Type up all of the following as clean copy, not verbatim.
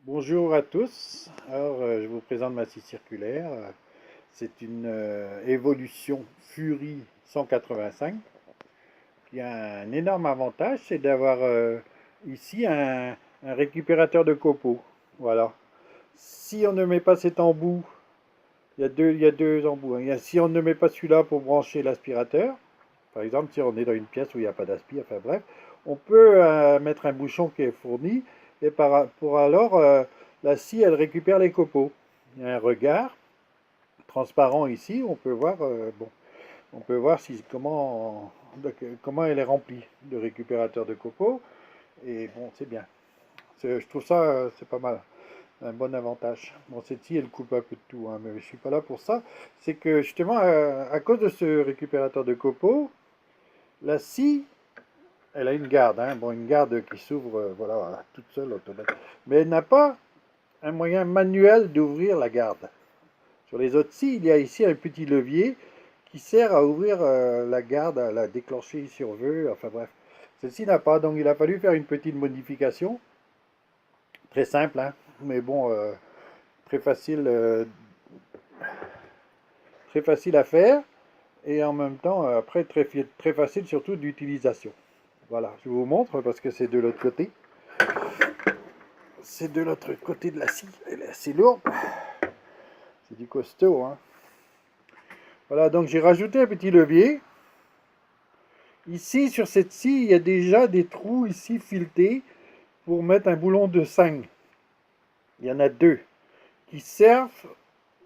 Bonjour à tous. Alors, je vous présente ma scie circulaire. C'est une évolution Fury 185 qui a un énorme avantage, c'est d'avoir ici un récupérateur de copeaux. Voilà. Si on ne met pas cet embout, il y a deux embouts, hein. Si on ne met pas celui-là pour brancher l'aspirateur, par exemple, si on est dans une pièce où il n'y a pas d'aspi, enfin bref, on peut mettre un bouchon qui est fourni et pour alors la scie, elle récupère les copeaux. Il y a un regard transparent ici, on peut voir, bon, on peut voir comment elle est remplie de récupérateur de copeaux. Et bon, c'est bien. Je trouve ça, c'est pas mal. Un bon avantage. Bon, cette scie, elle coupe un peu de tout, hein, mais je suis pas là pour ça. C'est que justement, à cause de ce récupérateur de copeaux, la scie, elle a une garde, hein. Bon, une garde qui s'ouvre, voilà, toute seule, automatique. Mais elle n'a pas un moyen manuel d'ouvrir la garde. Sur les autres scies, il y a ici un petit levier qui sert à ouvrir la garde, à la déclencher si on veut. Enfin bref, celle-ci n'a pas, donc il a fallu faire une petite modification. Très simple, hein, mais bon, très facile, très facile à faire. Et en même temps, après, très facile surtout d'utilisation. Voilà, je vous montre parce que c'est de l'autre côté. C'est de l'autre côté de la scie. Elle est assez lourde. C'est du costaud, hein. Voilà, donc j'ai rajouté un petit levier. Ici, sur cette scie, il y a déjà des trous ici filetés pour mettre un boulon de 5. Il y en a deux qui servent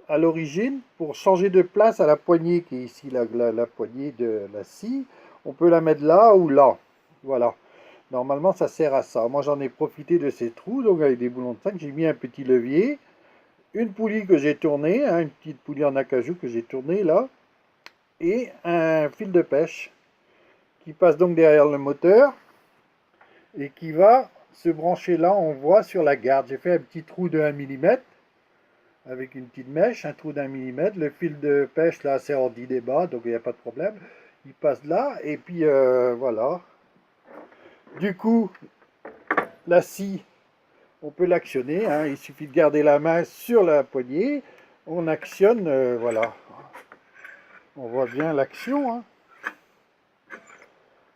à l'origine pour changer de place à la poignée qui est ici, la poignée de la scie. On peut la mettre là ou là. Voilà. Normalement, ça sert à ça. Moi, j'en ai profité de ces trous, donc avec des boulons de 5, j'ai mis un petit levier, une poulie que j'ai tournée, hein, une petite poulie en acajou que j'ai tournée là, et un fil de pêche qui passe donc derrière le moteur et qui va se brancher là, on voit sur la garde. J'ai fait un petit trou de 1 mm avec une petite mèche, un trou d'1 mm. Le fil de pêche là, c'est en 10 débat, donc il n'y a pas de problème. Il passe là, et puis voilà. Du coup, la scie, on peut l'actionner, hein. Il suffit de garder la main sur la poignée. On actionne, voilà. On voit bien l'action, hein.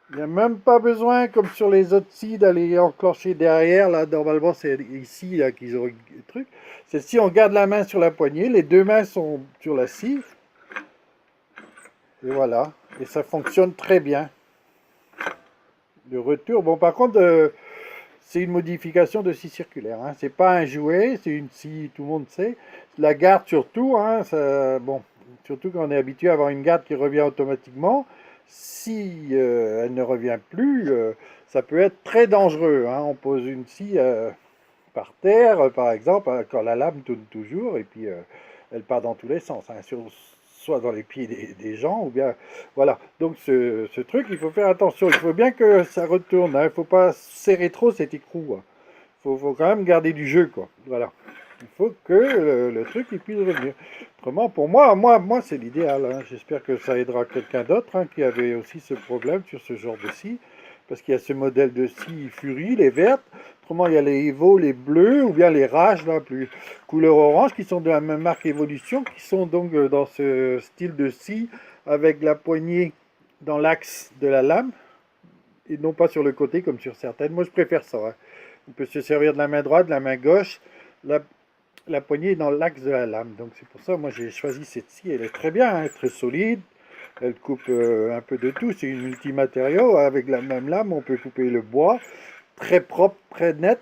Il n'y a même pas besoin, comme sur les autres scies, d'aller enclencher derrière. Là, normalement, c'est ici là, qu'ils ont le truc. Celle-ci, on garde la main sur la poignée. Les deux mains sont sur la scie. Et voilà. Et ça fonctionne très bien. Le retour, bon, par contre, c'est une modification de scie circulaire, hein. C'est pas un jouet, c'est une scie, tout le monde sait. La garde surtout, hein, bon, surtout quand on est habitué à avoir une garde qui revient automatiquement. Si elle ne revient plus, ça peut être très dangereux, hein. On pose une scie par terre, par exemple, quand la lame tourne toujours, et puis elle part dans tous les sens, hein, soit dans les pieds des gens, ou bien... Voilà, donc ce truc, il faut faire attention, il faut bien que ça retourne, hein. Il ne faut pas serrer trop cet écrou, hein. Faut quand même garder du jeu, quoi. Voilà. Il faut que le truc il puisse revenir. Autrement, pour moi c'est l'idéal, hein. J'espère que ça aidera quelqu'un d'autre, hein, qui avait aussi ce problème sur ce genre de scie. Parce qu'il y a ce modèle de scie Fury, les vertes. Autrement, il y a les Evo, les bleus, ou bien les Rage, là, plus couleur orange, qui sont de la même marque Evolution, qui sont donc dans ce style de scie, avec la poignée dans l'axe de la lame, et non pas sur le côté, comme sur certaines. Moi, je préfère ça, hein. On peut se servir de la main droite, de la main gauche. La poignée est dans l'axe de la lame. Donc c'est pour ça, moi, j'ai choisi cette scie. Elle est très bien, hein, très solide. Elle coupe un peu de tout. C'est une multimatériau. Avec la même lame, on peut couper le bois. Très propre, très net.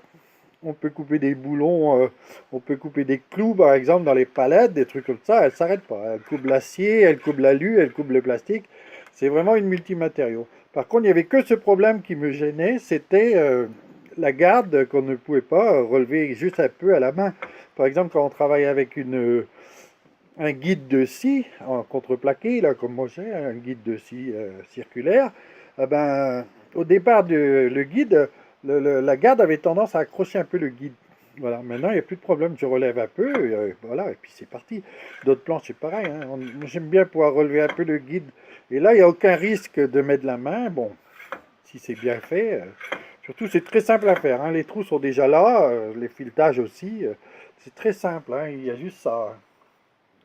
On peut couper des boulons, on peut couper des clous, par exemple, dans les palettes, des trucs comme ça. Elle ne s'arrête pas. Elle coupe l'acier, elle coupe l'alu, elle coupe le plastique. C'est vraiment une multimatériau. Par contre, il n'y avait que ce problème qui me gênait, c'était la garde qu'on ne pouvait pas relever juste un peu à la main. Par exemple, quand on travaille avec un guide de scie en contreplaqué, là, comme moi j'ai, un guide de scie circulaire, eh ben, au départ, le guide, la garde avait tendance à accrocher un peu le guide. Voilà, maintenant il n'y a plus de problème, je relève un peu, et, voilà, et puis c'est parti. D'autres planches, c'est pareil, hein. J'aime bien pouvoir relever un peu le guide. Et là, il n'y a aucun risque de mettre la main. Bon, si c'est bien fait, Surtout, c'est très simple à faire, hein. Les trous sont déjà là, les filetages aussi. C'est très simple, hein. Il y a juste ça.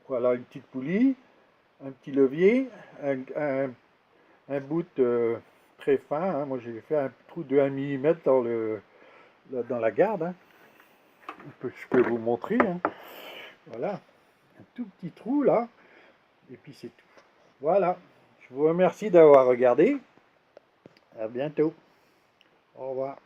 Voilà, une petite poulie, un petit levier, un bout très fin, hein. Moi, j'ai fait un trou de 1 mm dans la garde, hein. Je peux vous montrer, hein. Voilà, un tout petit trou là, et puis c'est tout. Voilà, je vous remercie d'avoir regardé. À bientôt. Au revoir.